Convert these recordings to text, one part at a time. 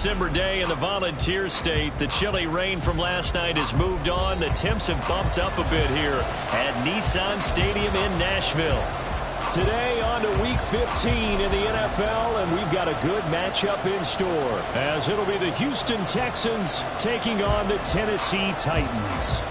December day in the Volunteer State. The chilly rain from last night has moved on. The temps have bumped up a bit here at Nissan Stadium in Nashville. Today on to Week 15 in the NFL, and we've got a good matchup in store, as it'll be the Houston Texans taking on the Tennessee Titans.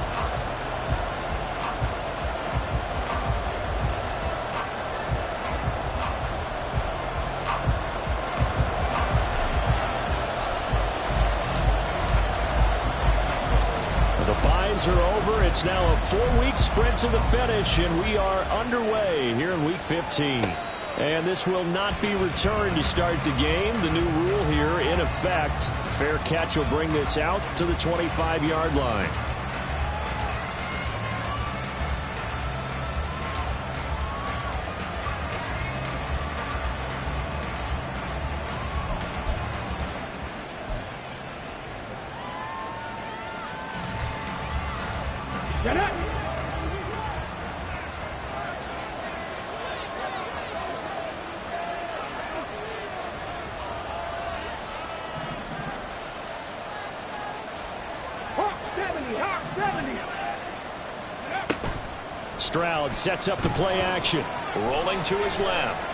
Are over. It's now a 4-week sprint to the finish, and we are underway here in Week 15. And this will not be returned to start the game. The new rule here in effect. Fair catch will bring this out to the 25-yard line. Stroud sets up the play action. Rolling to his left.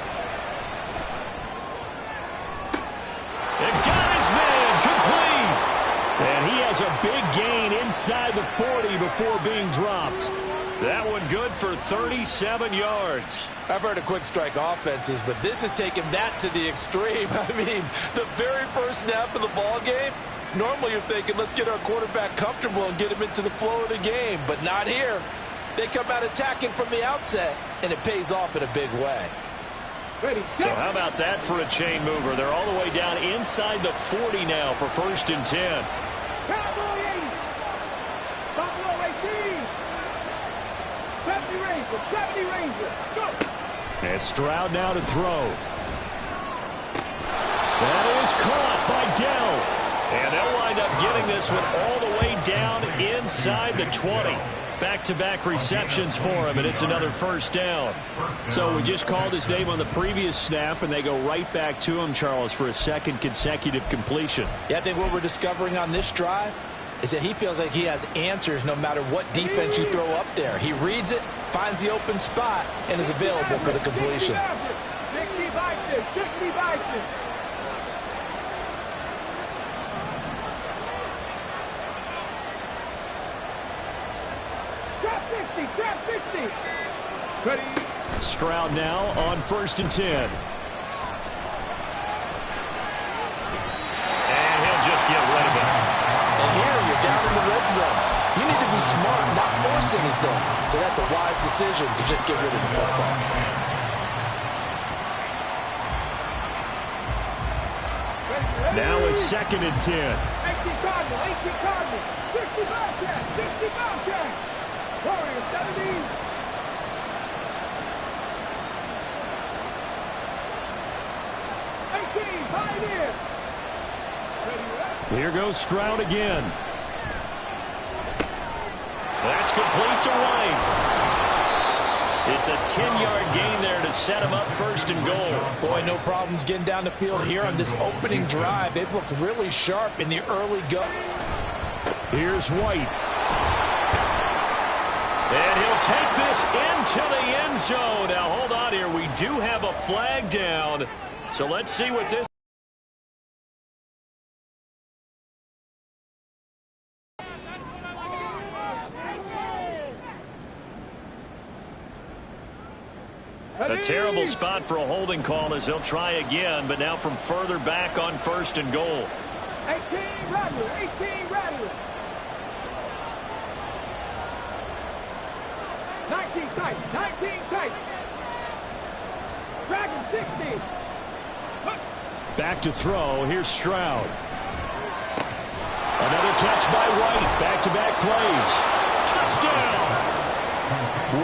They've got his man complete. And he has a big gain inside the 40 before being dropped. That one good for 37 yards. I've heard of quick strike offenses, but this has taken that to the extreme. I mean, the very first snap of the ball game, normally you're thinking, let's get our quarterback comfortable and get him into the flow of the game, but not here. They come out attacking from the outset, and it pays off in a big way. So how about that for a chain mover? They're all the way down inside the 40 now for 1st and 10. Cowboy 80. Buffalo 18. 70 Rangers. 70 Rangers. Go. And Stroud now to throw. That is caught by Dell. And they'll wind up getting this one all the way down inside the 20. Back-to-back receptions for him, and it's another 1st down. So we just called his name on the previous snap, and they go right back to him, Charles, for a second consecutive completion. Yeah, I think what we're discovering on this drive is that he feels like he has answers no matter what defense you throw up there. He reads it, finds the open spot, and is available for the completion. 60 Bison. Trap 60. Stroud now on 1st and 10. And he'll just get rid of it. And here you're down in the red zone. You need to be smart, not force anything. So that's a wise decision to just get rid of the football. Now it's 2nd and 10. 18 Cardinal. 60 Bobcat. Warriors 70. 18, Pioneer. Here goes Stroud again. That's complete to White. It's a 10-yard gain there to set him up 1st and goal. Boy, no problems getting down the field here on this opening drive. They've looked really sharp in the early go. Here's White. And he'll take this into the end zone. Now, hold on here. We do have a flag down. So let's see what this... A terrible spot for a holding call as they'll try again, but now from further back on 1st and goal. 18 Rattler. 19 tight. Dragon 60. Back to throw. Here's Stroud. Another catch by White. Back-to-back plays. Touchdown.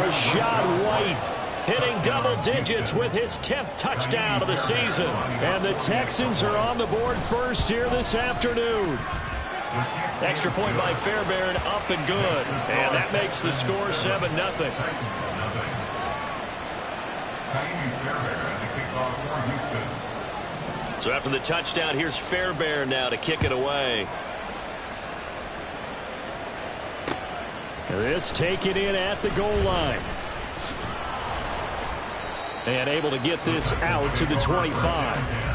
Rashad White hitting double digits with his 10th touchdown of the season. And the Texans are on the board first here this afternoon. Extra point by Fairbairn, up and good. And that makes the score 7-0. So after the touchdown, here's Fairbairn now to kick it away. This taken in at the goal line. And able to get this out to the 25.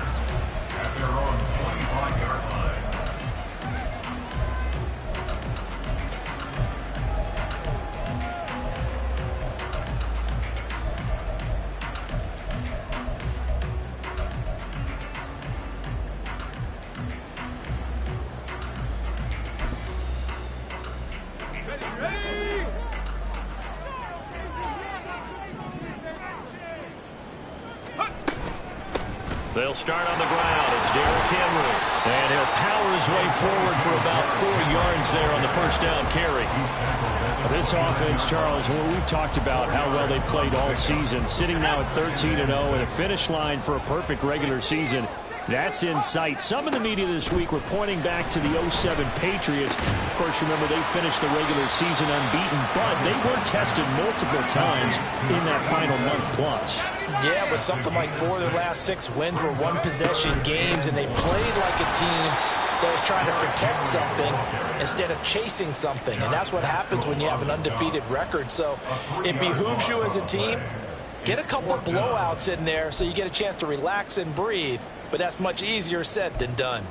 They'll start on the ground. It's Derrick Henry. And he'll power his way forward for about 4 yards there on the first down carry. This offense, Charles, we've talked about how well they played all season. Sitting now at 13-0 and a finish line for a perfect regular season. That's in sight. Some of the media this week were pointing back to the 07 Patriots. Of course, remember, they finished the regular season unbeaten, but they were tested multiple times in that final month plus. Yeah, but something like 4 of their last 6 wins were one-possession games, and they played like a team that was trying to protect something instead of chasing something. And that's what happens when you have an undefeated record. So it behooves you as a team, get a couple of blowouts in there so you get a chance to relax and breathe. But that's much easier said than done.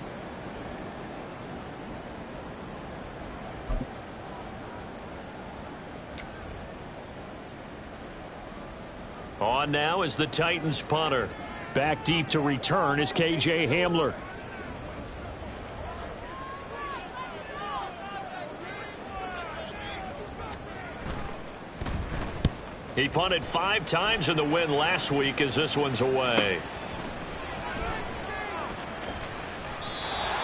On now is the Titans punter. Back deep to return is KJ Hamler. He punted 5 times in the win last week as this one's away.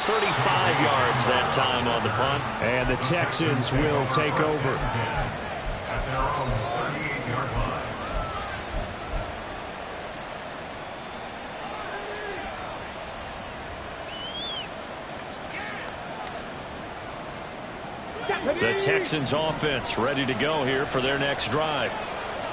35 yards that time on the punt. And the Texans will take over. At their own 38-yard line. The Texans offense ready to go here for their next drive.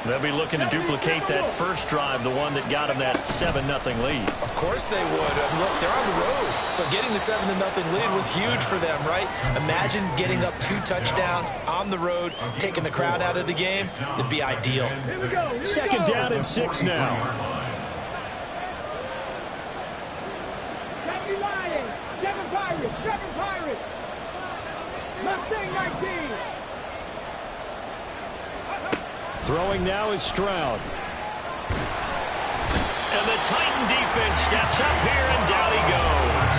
They'll be looking to duplicate that first drive, the one that got them that 7-0 lead. Of course they would. Look, they're on the road, so getting the 7-0 lead was huge for them, right? Imagine getting up 2 touchdowns on the road, taking the crowd out of the game. It'd be ideal. Second down and 6 now. Seven Pirates. Mustang 19. Throwing now is Stroud. And the Titan defense steps up here, and down he goes.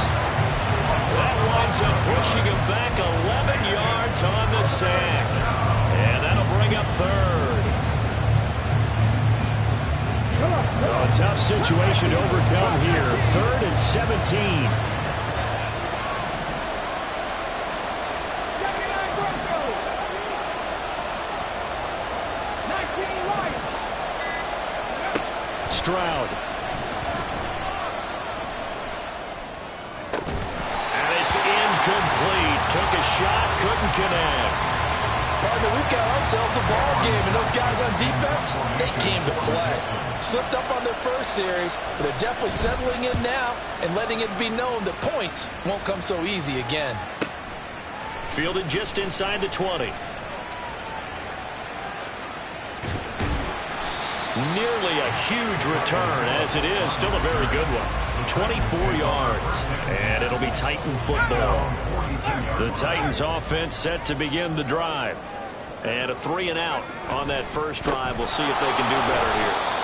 That winds up pushing him back 11 yards on the sack. And that'll bring up third. A tough situation to overcome here. 3rd and 17. Stroud. And it's incomplete. Took a shot, couldn't connect. Partner, we've got ourselves a ball game, and those guys on defense, they came to play. Slipped up on their first series, but they're definitely settling in now and letting it be known that points won't come so easy again. Fielded just inside the 20. Nearly a huge return, as it is still a very good one. 24 yards, and it'll be Titan football. The Titans offense set to begin the drive. And a 3-and-out on that first drive. We'll see if they can do better here.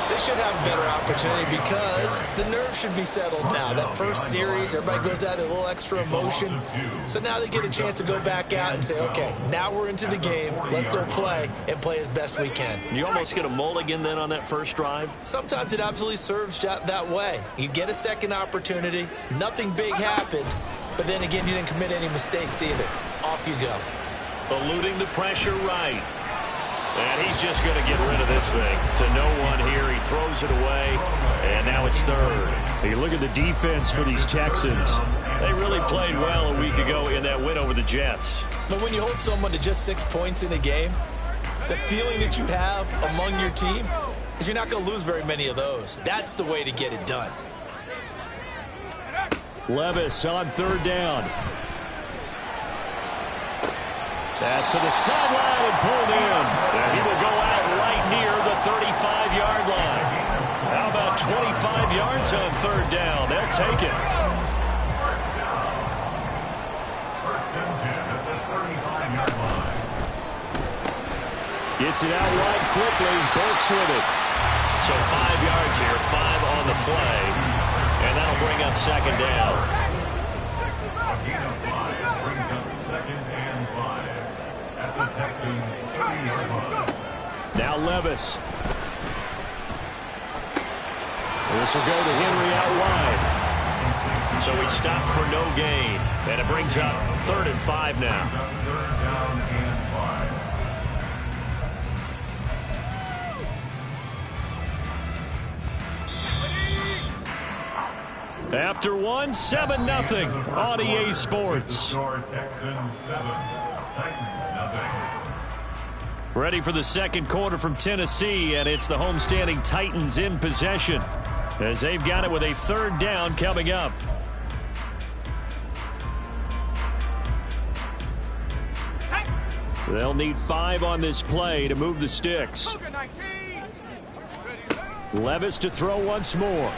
They should have a better opportunity because the nerves should be settled now. That first series, everybody goes out with a little extra emotion. So now they get a chance to go back out and say, okay, now we're into the game. Let's go play and play as best we can. You almost get a mulligan then on that first drive? Sometimes it absolutely serves that way. You get a second opportunity. Nothing big happened. But then again, you didn't commit any mistakes either. Off you go. Eluding the pressure right. And he's just going to get rid of this thing to no one here. He throws it away, and now it's third. You look at the defense for these Texans. They really played well a week ago in that win over the Jets. But when you hold someone to just 6 points in a game, the feeling that you have among your team is you're not going to lose very many of those. That's the way to get it done. Levis on third down. Pass to the sideline and pulled in. And he will go out right near the 35-yard line. How about 25 yards on third down? They'll take it. Gets it out wide quickly. Burks with it. So 5 yards here, 5 on the play. And that'll bring up second down. A gain of 5 brings up second and 5 at the Texans' 30-yard line. Now Levis. This will go to Henry out wide. So he stopped for no gain. And it brings up 3rd and 5 now. Third down and 5. After one, 7-0 on EA Sports. Score Texans 7, Titans nothing. Ready for the second quarter from Tennessee, and it's the homestanding Titans in possession as they've got it with a 3rd down coming up. They'll need 5 on this play to move the sticks. Levis to throw once more.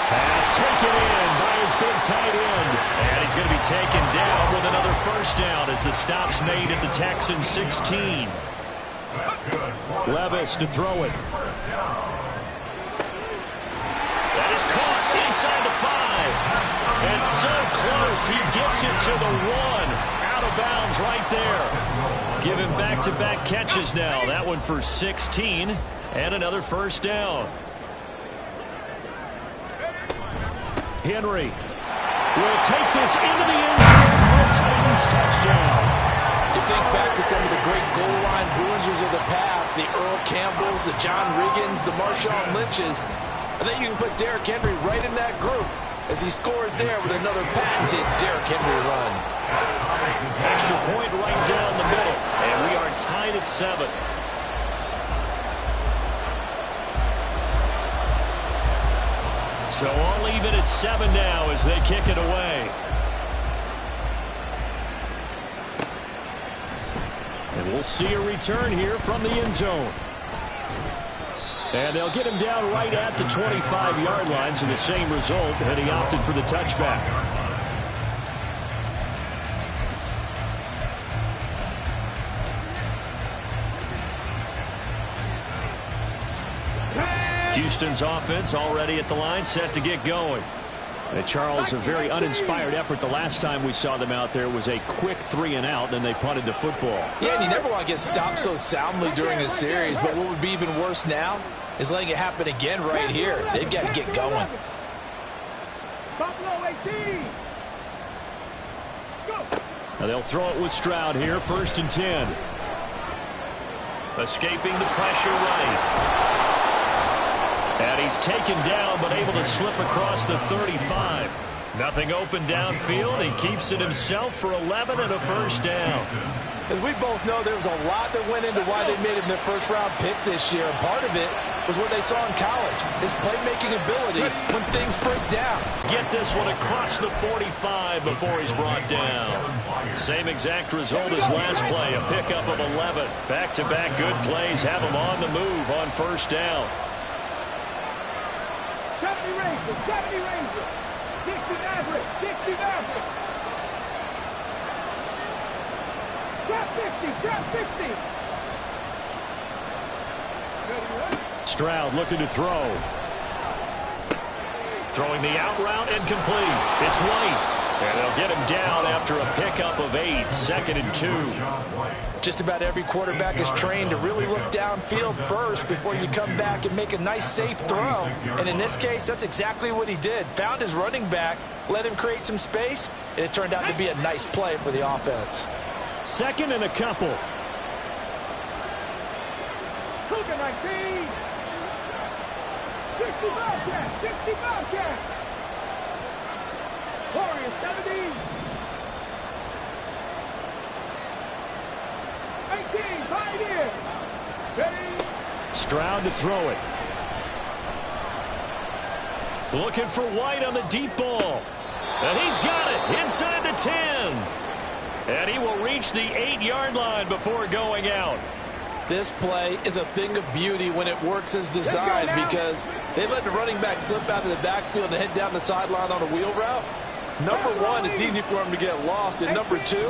Pass taken in by his big tight end. And he's going to be taken down with another first down as the stop's made at the Texans 16. Levis to throw it. That is caught inside the 5. And so close, he gets it to the 1. Out of bounds right there. Give him back-to-back catches now. That one for 16 and another first down. Henry will take this into the end zone for a Titans touchdown. You think back to some of the great goal line bruisers of the past, the Earl Campbells, the John Riggins, the Marshawn Lynches. I think you can put Derrick Henry right in that group as he scores there with another patented Derrick Henry run. Extra point right down the middle, and we are tied at 7. So all even at 7 now as they kick it away. And we'll see a return here from the end zone. And they'll get him down right at the 25-yard line, so the same result, and he opted for the touchback. Houston's offense already at the line, set to get going. And Charles, a very uninspired effort the last time we saw them out there was a quick 3 and out, and they punted the football. Yeah, and you never want to get stopped so soundly during a series, but what would be even worse now is letting it happen again right here. They've got to get going. Now they'll throw it with Stroud here, 1st and 10. Escaping the pressure right. And he's taken down, but able to slip across the 35. Nothing open downfield. He keeps it himself for 11 and a first down. As we both know, there was a lot that went into why they made him their first-round pick this year. And part of it was what they saw in college, his playmaking ability when things break down. Get this one across the 45 before he's brought down. Same exact result as last play, a pickup of 11. Back-to-back good plays have him on the move on first down. 70 Rangers, 60 Maverick, 60 Maverick. Trap 50. Stroud looking to throw. Throwing the out route and complete. It's White. And they'll get him down after a pickup of 8, 2nd and 2. Just about every quarterback is trained to really look downfield first before you come back and make a nice, safe throw. And in this case, that's exactly what he did. Found his running back, let him create some space, and it turned out to be a nice play for the offense. 2nd and a couple. Cougar 19. 60 Bobcat, 60 Bobcat. Warriors 70. 18, Pioneer. Ready. Stroud to throw it. Looking for White on the deep ball. And he's got it inside the 10. And he will reach the 8-yard line before going out. This play is a thing of beauty when it works as designed because they let the running back slip out of the backfield and head down the sideline on a wheel route. Number one, it's easy for him to get lost. And number two,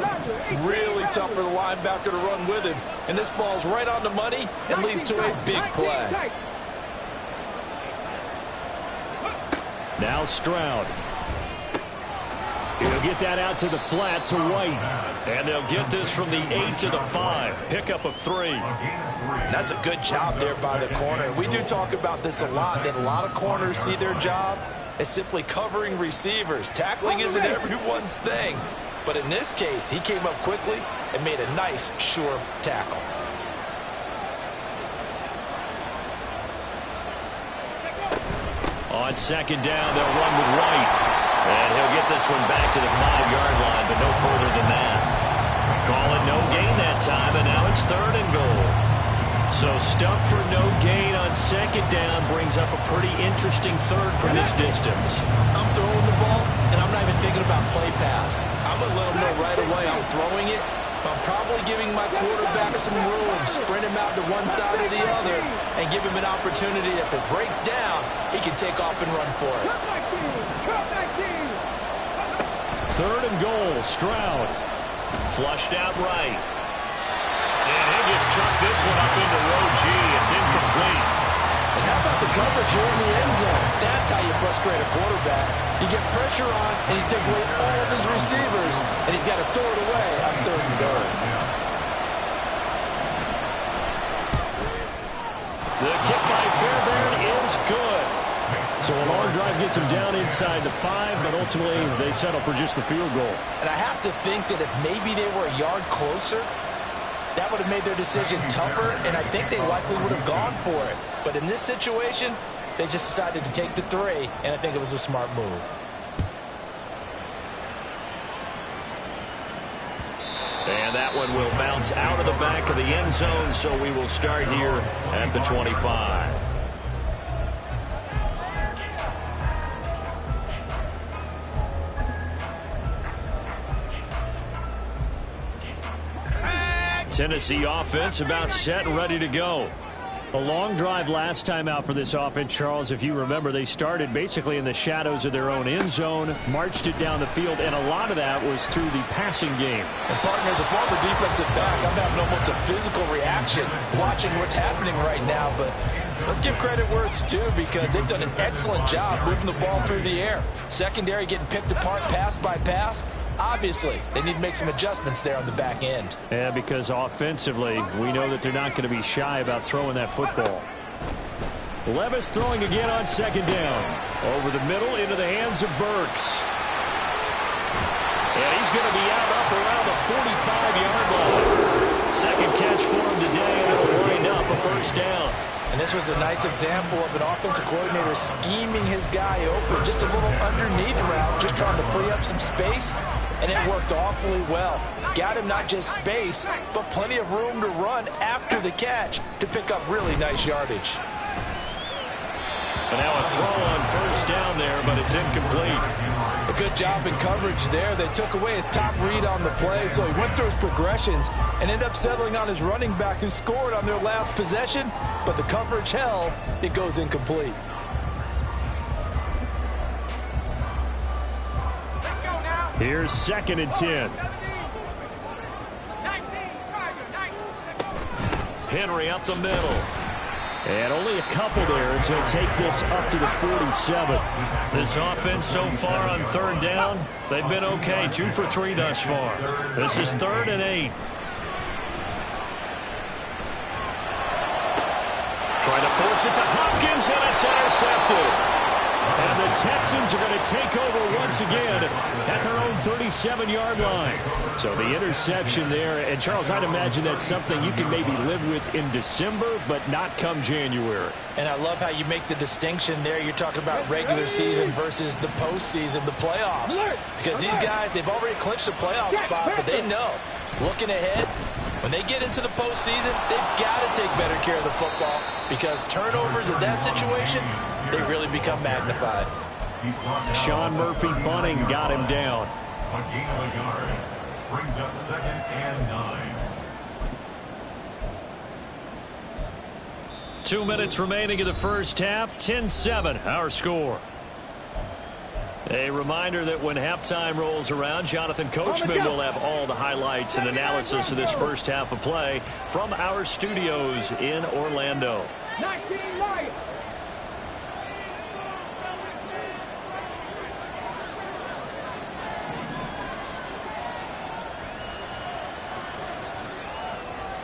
really tough for the linebacker to run with him. And this ball's right on the money and leads to a big play. Now Stroud. He'll get that out to the flat to White. And they'll get this from the 8 to the 5. Pickup of 3. That's a good job there by the corner. We do talk about this a lot, that a lot of corners see their job as simply covering receivers. Tackling isn't everyone's thing. But in this case, he came up quickly and made a nice, sure tackle. On second down, they'll run with White. And he'll get this one back to the 5-yard line, but no further than that. Call it no gain that time, and now it's 3rd and goal. So stuff for no gain on second down brings up a pretty interesting 3rd from this distance. I'm throwing the ball, and I'm not even thinking about play pass. I'm going to let him know right away I'm throwing it. I'm probably giving my quarterback some room, sprint him out to one side or the other, and give him an opportunity. If it breaks down, he can take off and run for it. 3rd and goal, Stroud. Flushed out right. And he just chucked this one up into row G. It's incomplete. And how about the coverage here in the end zone? That's how you frustrate a quarterback. You get pressure on, and you take away all of his receivers, and he's got to throw it away on 3rd and goal. The kick by Fairbairn is good. So a long drive gets him down inside the 5, but ultimately they settle for just the field goal. And I have to think that if maybe they were a yard closer, that would have made their decision tougher, and I think they likely would have gone for it. But in this situation, they just decided to take the 3, and I think it was a smart move. And that one will bounce out of the back of the end zone, so we will start here at the 25. Tennessee offense about set and ready to go. A long drive last time out for this offense, Charles. If you remember, they started basically in the shadows of their own end zone, marched it down the field, and a lot of that was through the passing game. And partner, as a former defensive back, I'm having almost a physical reaction watching what's happening right now. But let's give credit where it's due because they've done an excellent job moving the ball through the air. Secondary getting picked apart pass by pass. Obviously, they need to make some adjustments there on the back end. Yeah, because offensively, we know that they're not going to be shy about throwing that football. Levis throwing again on second down. Over the middle into the hands of Burks. And he's going to be out up around the 45-yard line. Second catch for him today, and it'll wind up a 1st down. And this was a nice example of an offensive coordinator scheming his guy open. Just a little underneath route, just trying to free up some space. And it worked awfully well. Got him not just space, but plenty of room to run after the catch to pick up really nice yardage. And now a throw on 1st down there, but it's incomplete. A good job in coverage there. They took away his top read on the play, so he went through his progressions and ended up settling on his running back who scored on their last possession, but the coverage held. It goes incomplete. Here's 2nd and 10. Henry up the middle. And only a couple there as he'll take this up to the 47. This offense so far on 3rd down, they've been okay. 2 for 3 thus far. This is 3rd and 8. Trying to force it to Hopkins, and it's intercepted. And the Texans are going to take over once again at their own 37-yard line. So the interception there, and Charles, I'd imagine that's something you can maybe live with in December, but not come January. And I love how you make the distinction there. You're talking about regular season versus the postseason, the playoffs. Because these guys, they've already clinched a playoff spot, but they know, looking ahead, when they get into the postseason, they've got to take better care of the football because turnovers in that situation, they really become magnified. He's brought down Sean Murphy bunting got him down. A gain of a yard. Brings up 2nd and 9. 2 minutes remaining in the first half. 10-7 our score. A reminder that when halftime rolls around, Jonathan Coachman will have all the highlights and analysis of this first half of play from our studios in Orlando. 19 Lions.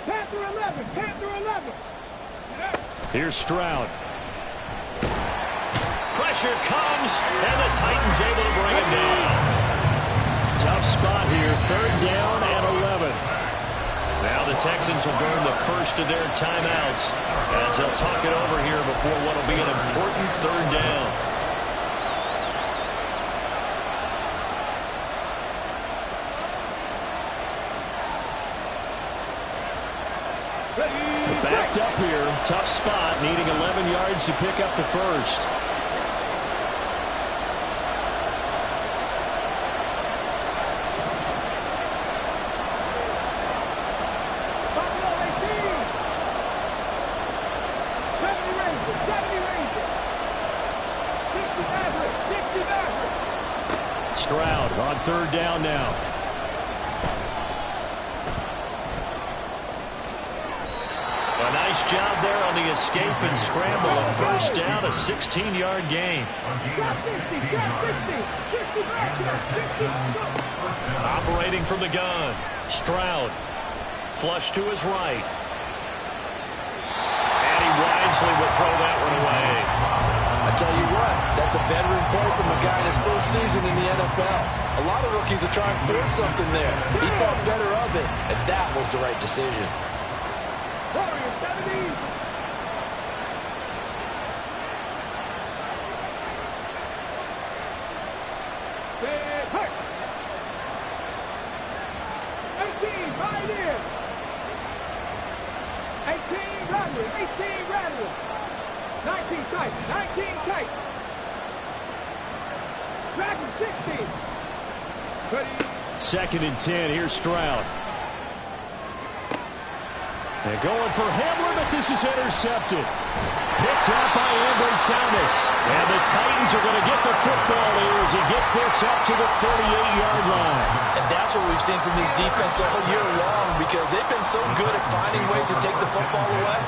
Panther 11, Panther 11. Here's Stroud. Pressure comes, and the Titans able to bring him down. Tough spot here, 3rd down and 11. Now the Texans will burn the first of their timeouts as they'll talk it over here before what will be an important 3rd down. Backed up here, tough spot, needing 11 yards to pick up the first. Stroud on 3rd down now. A nice job there on the escape and scramble. A 1st down, a 16-yard gain. Operating from the gun. Stroud. Flush to his right. And he wisely will throw that one away. I tell you what, that's a veteran play from a guy in his first season in the NFL. A lot of rookies are trying to force something there. He thought better of it, and that was the right decision. Warriors 70. Hurt. 18, right in. 18, Bradley. 18, Bradley. 19 tight. 19 tight. Dragon 60. 2nd and 10. Here's Stroud. They're going for Hamler, but this is intercepted. Picked up by Ambry Thomas. And the Titans are going to get the football here as he gets this up to the 38-yard line. And that's what we've seen from this defense all year long, because they've been so good at finding ways to take the football away.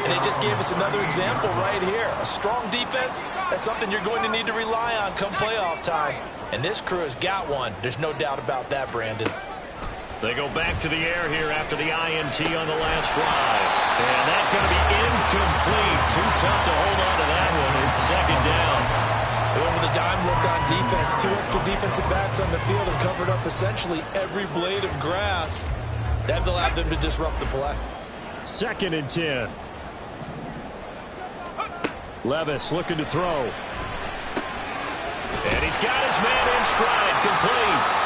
And they just gave us another example right here. A strong defense, that's something you're going to need to rely on come playoff time. And this crew has got one. There's no doubt about that, Brandon. They go back to the air here after the INT on the last drive. And that's going to be incomplete. Too tough to hold on to that one. It's 2nd down. They went with a dime look on defense. 2 extra defensive backs on the field and covered up essentially every blade of grass. That allowed them to disrupt the play. 2nd and 10. Levis looking to throw. And he's got his man in stride, complete.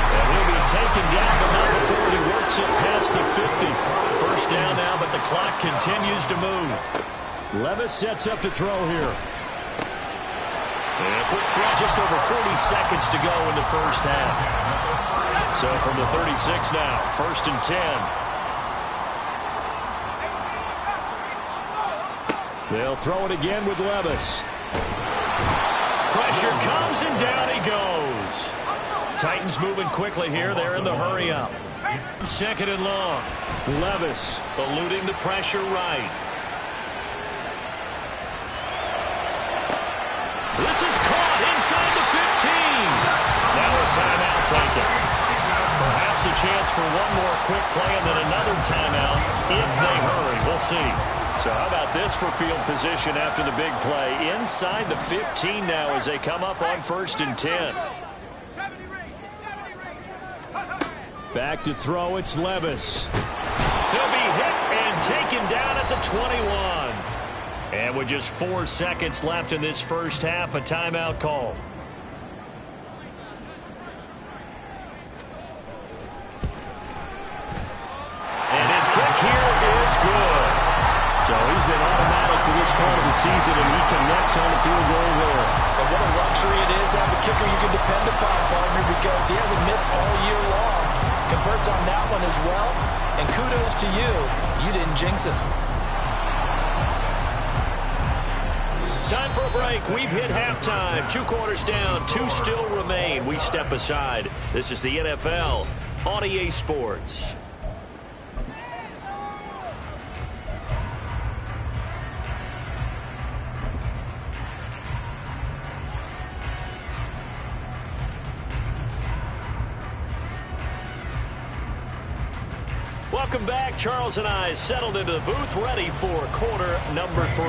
And he'll be taken down, but not before he works it past the 50. 1st down now, but the clock continues to move. Levis sets up to throw here. And a quick throw, just over 40 seconds to go in the first half. So from the 36 now, 1st and 10. They'll throw it again with Levis. Pressure comes, and down he goes. Titans moving quickly here. They're in the hurry up. 2nd and long. Levis eluding the pressure right. This is caught inside the 15. Now a timeout taken. Perhaps a chance for one more quick play and then another timeout if they hurry. We'll see. So how about this for field position after the big play? Inside the 15 now as they come up on 1st and 10. Back to throw, it's Levis. He'll be hit and taken down at the 21. And with just 4 seconds left in this first half, a timeout call. And his kick here is good. So he's been automatic to this part of the season, and he connects on the field goal there. And what a luxury it is to have a kicker you can depend upon, partner, because he hasn't missed all year long. Converts on that one as well, and kudos to you. You didn't jinx it. Time for a break. We've hit halftime. 2 quarters down, 2 still remain. We step aside. This is the NFL on EA Sports. Welcome back. Charles and I settled into the booth, ready for quarter number 3.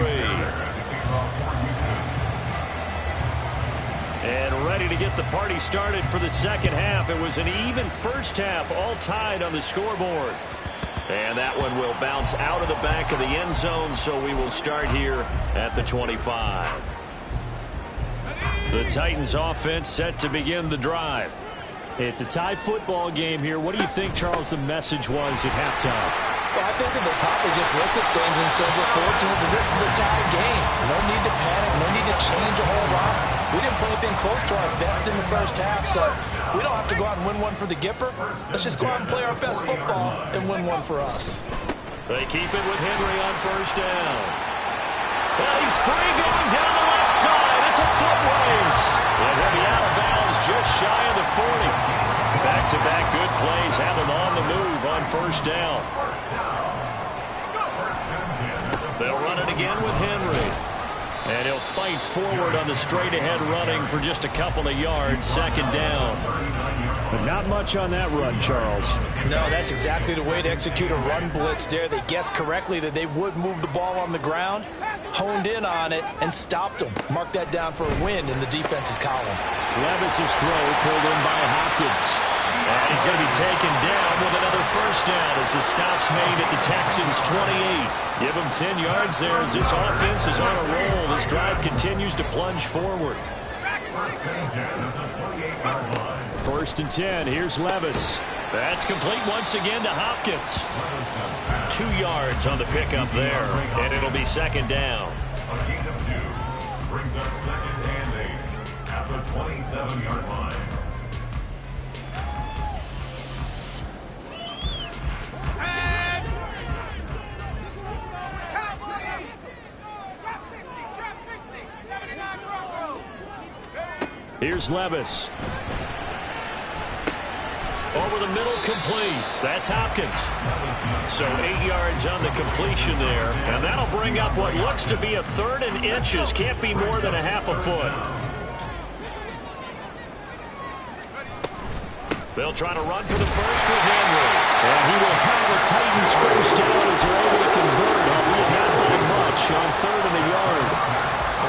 And ready to get the party started for the second half. It was an even first half, all tied on the scoreboard. And that one will bounce out of the back of the end zone, so we will start here at the 25. The Titans offense set to begin the drive. It's a tie football game here. What do you think, Charles, the message was at halftime? Well, I think that they probably just looked at things and said, we're fortunate that this is a tie game. No need to panic. No need to change a whole lot. We didn't put anything close to our best in the first half, so we don't have to go out and win one for the Gipper. Let's just go out and play our best football and win one for us. They keep it with Henry on first down. Well, he's free going down the left side. It's a foot race. And he'll be out of bounds just shy of the 40. Back-to-back good plays have him on the move on first down. They'll run it again with Henry. And he'll fight forward on the straight-ahead running for just a couple of yards, second down. But not much on that run, Charles. No, that's exactly the way to execute a run blitz there. They guessed correctly that they would move the ball on the ground, honed in on it, and stopped them. Mark that down for a win in the defense's column. Levis's throw pulled in by Hopkins. And he's going to be taken down with another first down as the stop's made at the Texans' 28. Give him 10 yards there as this offense is on a roll. This drive continues to plunge forward. First and 10. Here's Levis. That's complete once again to Hopkins. 2 yards on the pickup there, and it'll be second down. A gain of 2 brings up second and 8 at the 27-yard line. Here's Levis. Over the middle, complete. That's Hopkins. So 8 yards on the completion there. And that'll bring up what looks to be a 3rd and inches. Can't be more than a half a foot. They'll try to run for the first with Henry. And he will have the Titans first down as they're able to convert. Albeit not by much on 3rd and a yard.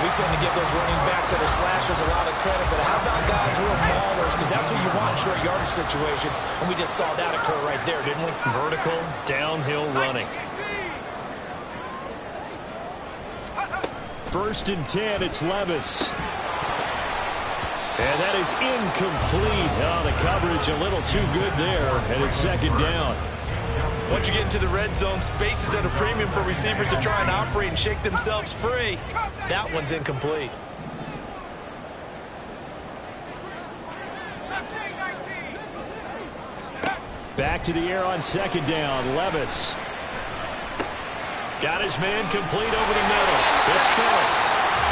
We tend to give those running backs that are slashers a lot of credit, but how about guys who are maulers? Because that's who you want in short yardage situations, and we just saw that occur right there, didn't we? Vertical, downhill running. First and 10, it's Levis. And that is incomplete. Oh, the coverage a little too good there, and it's second down. Once you get into the red zone, space is at a premium for receivers to try and operate and shake themselves free. That one's incomplete. Back to the air on second down. Levis. Got his man complete over the middle. It's Phillips.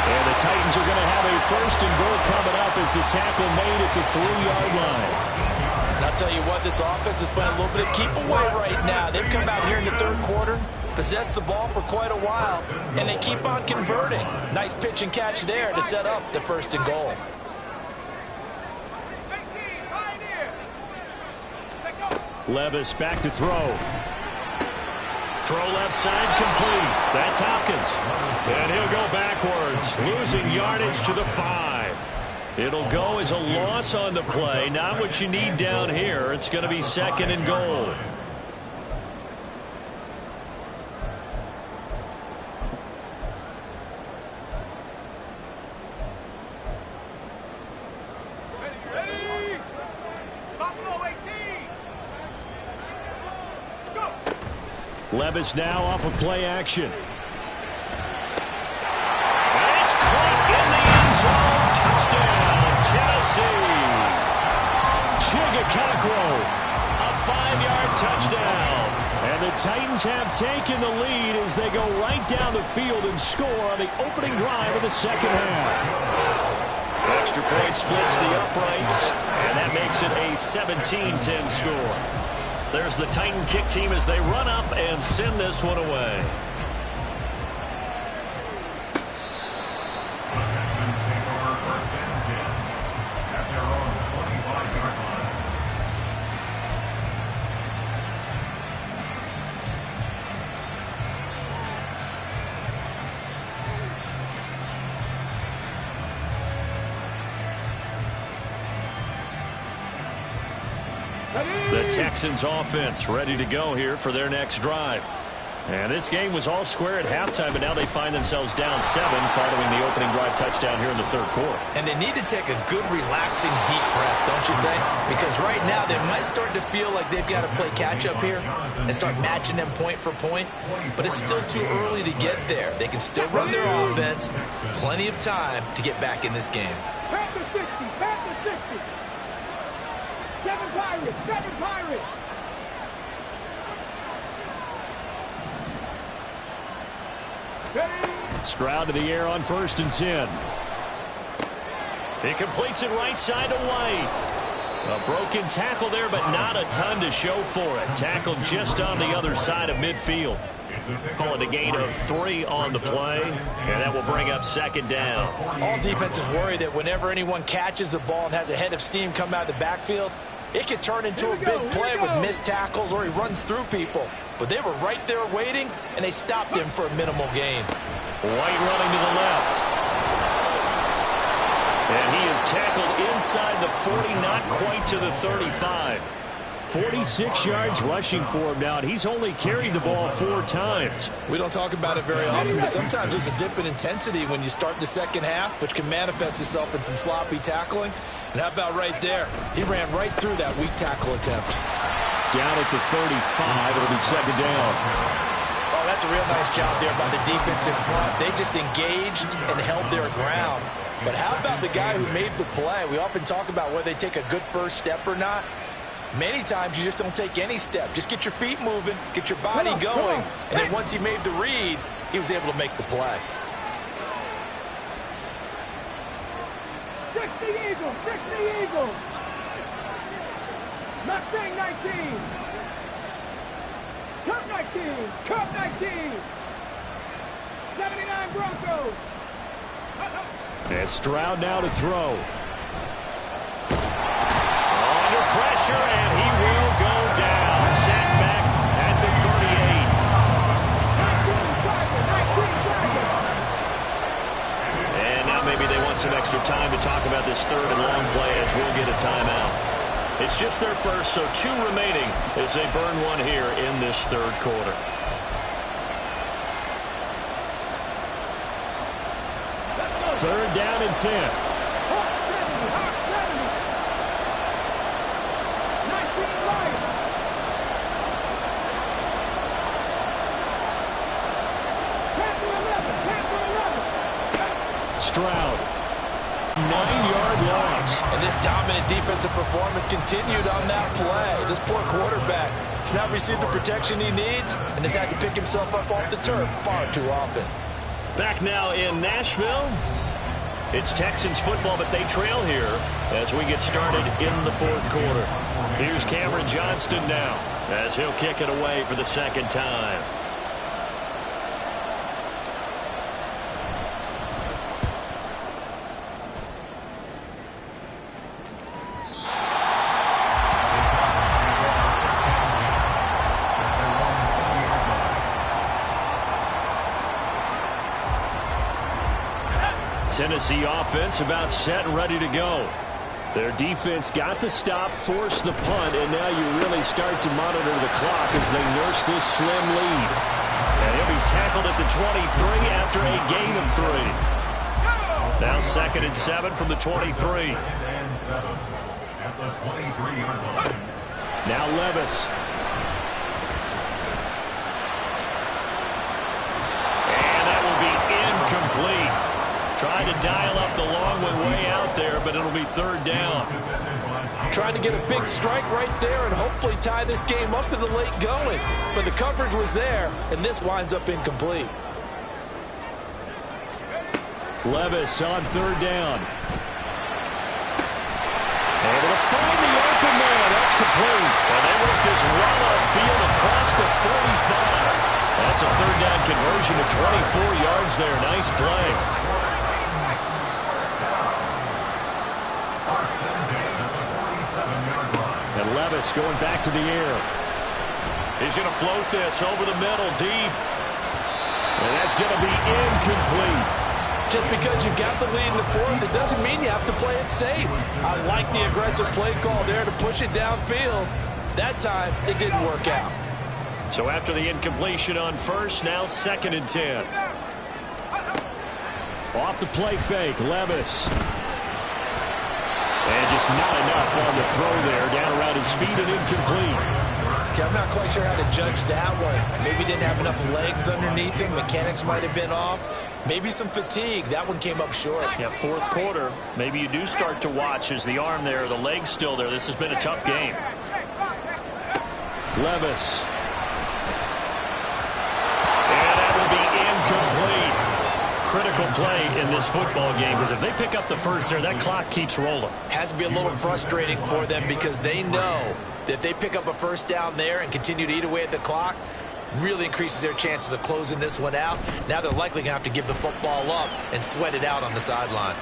And the Titans are going to have a first and goal coming up as the tackle made at the 3-yard line. And I'll tell you what, this offense is playing a little bit of keep away right now. They've come out here in the 3rd quarter, possessed the ball for quite a while, and they keep on converting. Nice pitch and catch there to set up the first and goal. Levis back to throw. Throw left side complete. That's Hopkins. And he'll go backwards, losing yardage to the 5. It'll go as a loss on the play. Not what you need down here. It's going to be second and goal. Levis now off of play action. Cockrell. A 5-yard touchdown. And the Titans have taken the lead as they go right down the field and score on the opening drive of the second half. Extra point splits the uprights, and that makes it a 17-10 score. There's the Titan kick team as they run up and send this one away. The Texans take over first and 10 at their own 25-yard line. The Texans offense ready to go here for their next drive. And this game was all square at halftime, but now they find themselves down 7 following the opening drive touchdown here in the third quarter. And they need to take a good, relaxing, deep breath, don't you think? Because right now they might start to feel like they've got to play catch-up here and start matching them point for point. But it's still too early to get there. They can still run their offense. Plenty of time to get back in this game. Pass the 60, pass the 60. 7 Pirates, 7 Pirates. Stroud to the air on 1st and 10. He completes it right side away. A broken tackle there, but not a ton to show for it. Tackled just on the other side of midfield. Call it a gain of 3 on the play, and that will bring up second down. All defenses worry that whenever anyone catches the ball and has a head of steam come out of the backfield, it could turn into a big play with missed tackles or he runs through people. But they were right there waiting, and they stopped him for a minimal gain. White running to the left. And he is tackled inside the 40, not quite to the 35. 46 yards rushing for him now, and he's only carried the ball 4 times. We don't talk about it very often, but sometimes there's a dip in intensity when you start the second half, which can manifest itself in some sloppy tackling. And how about right there? He ran right through that weak tackle attempt. Down at the 35, it'll be second down. Oh, that's a real nice job there by the defense in front. They just engaged and held their ground. But how about the guy who made the play? We often talk about whether they take a good first step or not. Many times you just don't take any step. Just get your feet moving, get your body going, and then once he made the read, he was able to make the play. 60 Eagles, 60 Eagles. Mustang 19. Cup 19, Cup 19. 79 Broncos. And Stroud now to throw. Under pressure, and he will go down. Sacked back at the 38. And now maybe they want some extra time to talk about this third and long play as we'll get a timeout. It's just their first, so 2 remaining as they burn one here in this third quarter. Third down and 10. Stroud. 9-yard loss. And this dominant defensive performance continued on that play. This poor quarterback has not received the protection he needs and has had to pick himself up off the turf far too often. Back now in Nashville. It's Texans football, but they trail here as we get started in the fourth quarter. Here's Cameron Johnston now as he'll kick it away for the second time. Tennessee offense about set and ready to go. Their defense got the stop, forced the punt, and now you really start to monitor the clock as they nurse this slim lead. And he'll be tackled at the 23 after a gain of 3. Now 2nd and 7 from the 23. 2nd and 7 at the 23-yard line. Now Levis. And that will be incomplete. Trying to dial up the long one way out there, but it'll be third down. trying to get a big strike right there and hopefully tie this game up in the late going. But the coverage was there, and this winds up incomplete. Levis on third down. Able to find the open man. That's complete. And they work this run upfield across the 45. That's a third down conversion to 24 yards there. Nice play. And Levis going back to the air. He's going to float this over the middle deep. And that's going to be incomplete. Just because you've got the lead in the fourth, it doesn't mean you have to play it safe. I like the aggressive play call there to push it downfield. That time, it didn't work out. So after the incompletion on first, now 2nd and 10. Off the play fake, Levis. And just not enough on the throw there, down around his feet and incomplete. I'm not quite sure how to judge that one. Maybe didn't have enough legs underneath him. Mechanics might have been off. Maybe some fatigue. That one came up short. Yeah, fourth quarter. Maybe you do start to watch as the arm there, the leg's still there. This has been a tough game. Levis. And that will be incomplete. Critical play in this football game, because if they pick up the first there, that clock keeps rolling. Has to be a little frustrating for them because they know that if they pick up a first down there and continue to eat away at the clock, really increases their chances of closing this one out. Now they're likely going to have to give the football up and sweat it out on the sideline.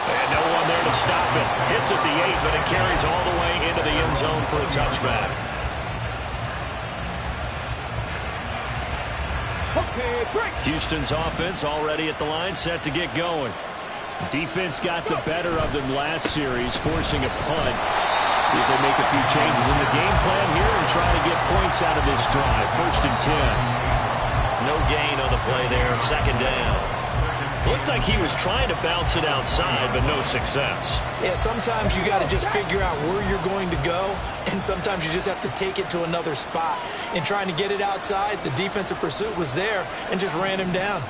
And no one there to stop it. Hits at the 8, but it carries all the way into the end zone for a touchback. Houston's offense already at the line, set to get going. Defense got the better of them last series, forcing a punt. See if they make a few changes in the game plan here and try to get points out of this drive. 1st and 10. No gain on the play there. 2nd down. Looked like he was trying to bounce it outside, but no success. Yeah, sometimes you got to just figure out where you're going to go, and sometimes you just have to take it to another spot. In trying to get it outside, the defensive pursuit was there and just ran him down.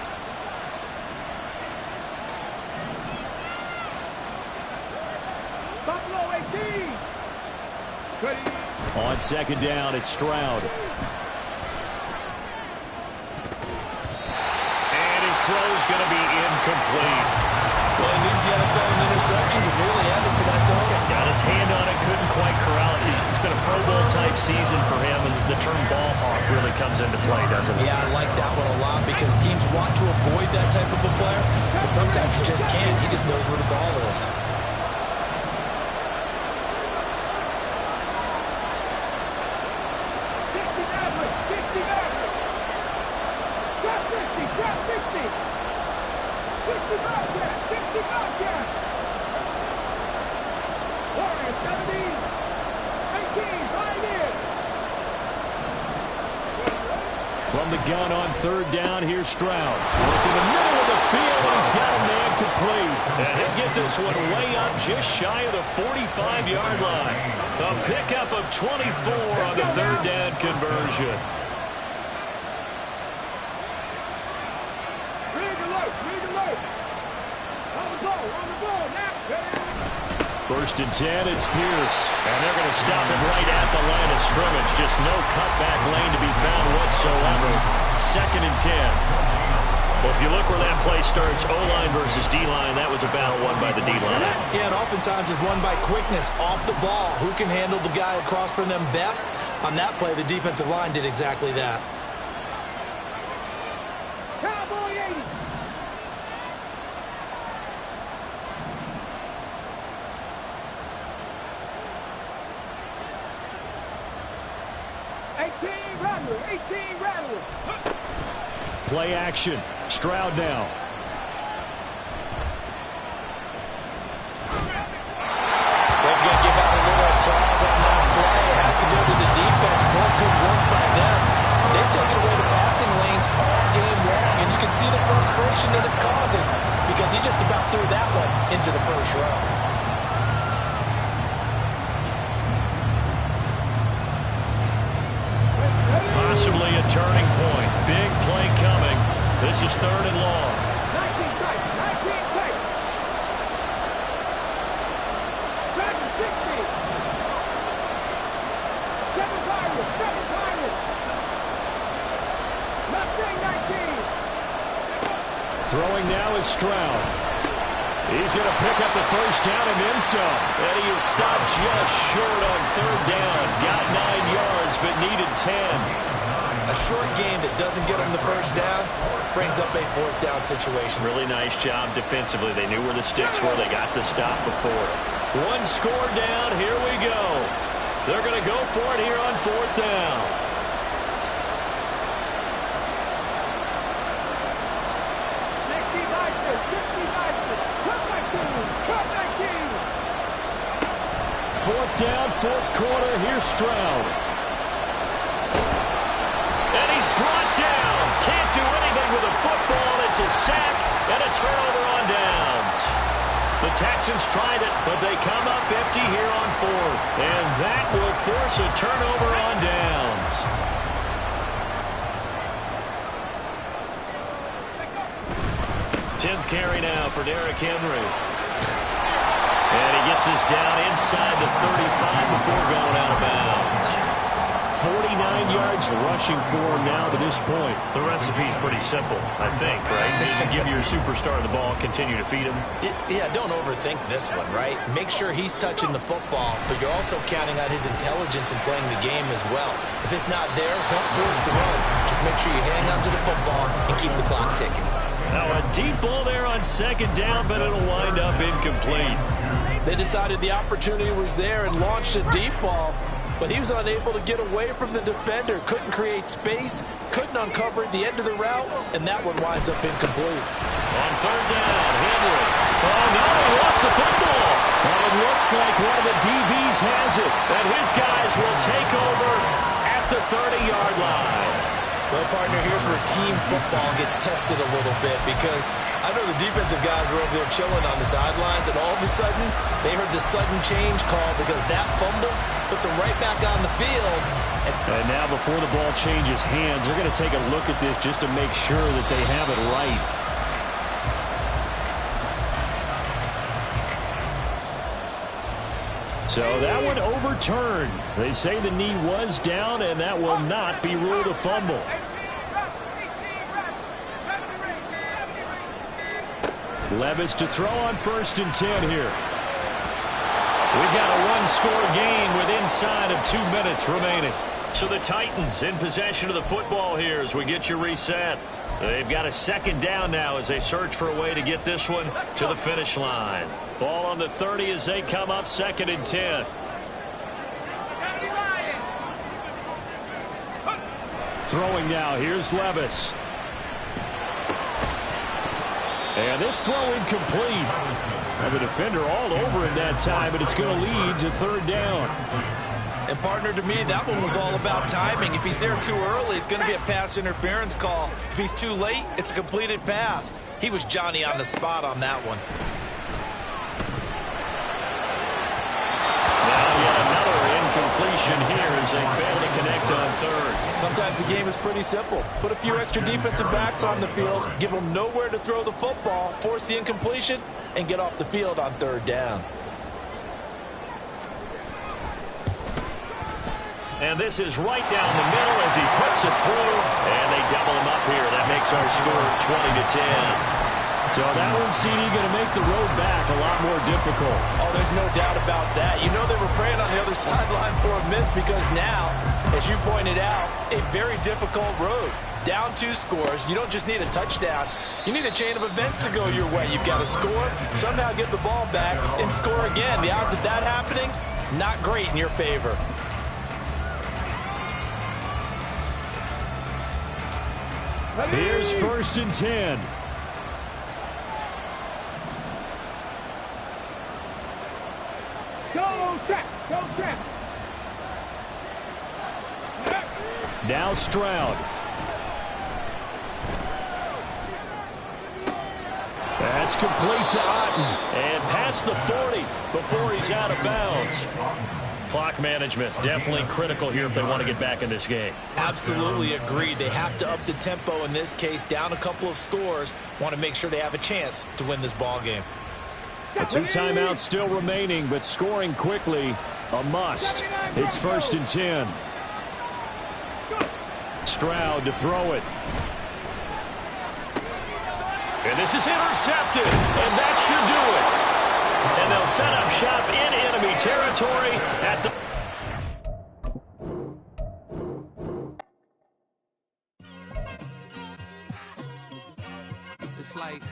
On 2nd down, it's Stroud. And his throw's going to be incomplete. Well, he leads the NFL in interceptions and really added to that total. Got his hand on it, couldn't quite corral it. It's been a Pro Bowl-type season for him, and the term ball hawk really comes into play, doesn't it? Yeah, I like that one a lot because teams want to avoid that type of a player, but sometimes you just can't. He just knows where the ball is. From the gun on 3rd down, here's Stroud. Working the middle of the field, and he's got a man complete. And he'll get this one way up just shy of the 45-yard line. A pickup of 24 on the 3rd down conversion. First and 10, it's Pierce. And they're going to stop him right at the line of scrimmage. Just no cutback lane to be found whatsoever. 2nd and 10. Well, if you look where that play starts, O-line versus D-line, that was a battle won by the D-line. Yeah, and oftentimes it's won by quickness off the ball. Who can handle the guy across from them best? On that play, the defensive line did exactly that. Cowboy 80. Play action. Stroud now. They're going to give out a little applause on that play. It has to go to the defense. More good work by them. They've taken away the passing lanes all game long, and you can see the frustration that it's causing because he just about threw that one into the first row. Possibly a turning point. Big play coming. This is 3rd and long. Throwing now is Stroud. He's going to pick up the first down and then some. And he is stopped just short on third down. Got 9 yards, but needed 10. A short game that doesn't get him the first down brings up a fourth down situation. Really nice job defensively. They knew where the sticks were. They got the stop before. One score down. Here we go. They're going to go for it here on fourth down. Fourth down, fourth quarter. Here's Stroud. And he's brought down. Can't do anything with a football. It's a sack and a turnover on downs. The Texans tried it, but they come up empty here on fourth. And that will force a turnover on downs. Tenth carry now for Derrick Henry. And he gets this down inside the 35 before going out of bounds. 49 yards rushing for him now to this point. The recipe's pretty simple, I think, right? You give your superstar the ball, continue to feed him. Yeah, don't overthink this one, right? Make sure he's touching the football, but you're also counting on his intelligence in playing the game as well. If it's not there, don't force the run. Just make sure you hang on to the football and keep the clock ticking. Now a deep ball there on second down, but it'll wind up incomplete. They decided the opportunity was there and launched a deep ball, but he was unable to get away from the defender. Couldn't create space, couldn't uncover at the end of the route, and that one winds up incomplete. On third down, Henry. Oh, no, he lost the football. And it looks like one of the DBs has it, and his guys will take over at the 30-yard line. Well, partner, here's where team football gets tested a little bit, because I know the defensive guys were over there chilling on the sidelines, and all of a sudden, they heard the sudden change call because that fumble puts them right back on the field. And now before the ball changes hands, they're going to take a look at this just to make sure that they have it right. So that one overturned. They say the knee was down, and that will not be ruled a fumble. Levis to throw on 1st and 10 here. We've got a one-score game with inside of 2 minutes remaining. So the Titans in possession of the football here as we get you reset. They've got a second down now as they search for a way to get this one to the finish line. Ball on the 30 as they come up 2nd and 10. Throwing now. Here's Levis. And this throw incomplete. And the defender all over him that time, but it's going to lead to 3rd down. And, partner, to me, that one was all about timing. If he's there too early, it's going to be a pass interference call. If he's too late, it's a completed pass. He was Johnny on the spot on that one. Now yet another incompletion here as they fail to connect on 3rd. Sometimes the game is pretty simple. Put a few extra defensive backs on the field, give them nowhere to throw the football, force the incompletion, and get off the field on 3rd down. And this is right down the middle as he puts it through. And they double him up here. That makes our score 20-10. So that one, CD, going to make the road back a lot more difficult. Oh, there's no doubt about that. You know they were praying on the other sideline for a miss because now, as you pointed out, a very difficult road. Down 2 scores. You don't just need a touchdown. You need a chain of events to go your way. You've got to score, somehow get the ball back, and score again. The odds of that happening, not great in your favor. Here's 1st and 10. Go, check. Go, check. Now Stroud. That's complete to Otten. And past the 40 before he's out of bounds. Clock management definitely critical here if they want to get back in this game. Absolutely agreed. They have to up the tempo in this case, down a couple of scores. Want to make sure they have a chance to win this ball game. 2 timeouts still remaining, but scoring quickly a must. It's 1st and 10. Stroud to throw it. And this is intercepted, and that should do it. And they'll set up shop in enemy territory at the... Just like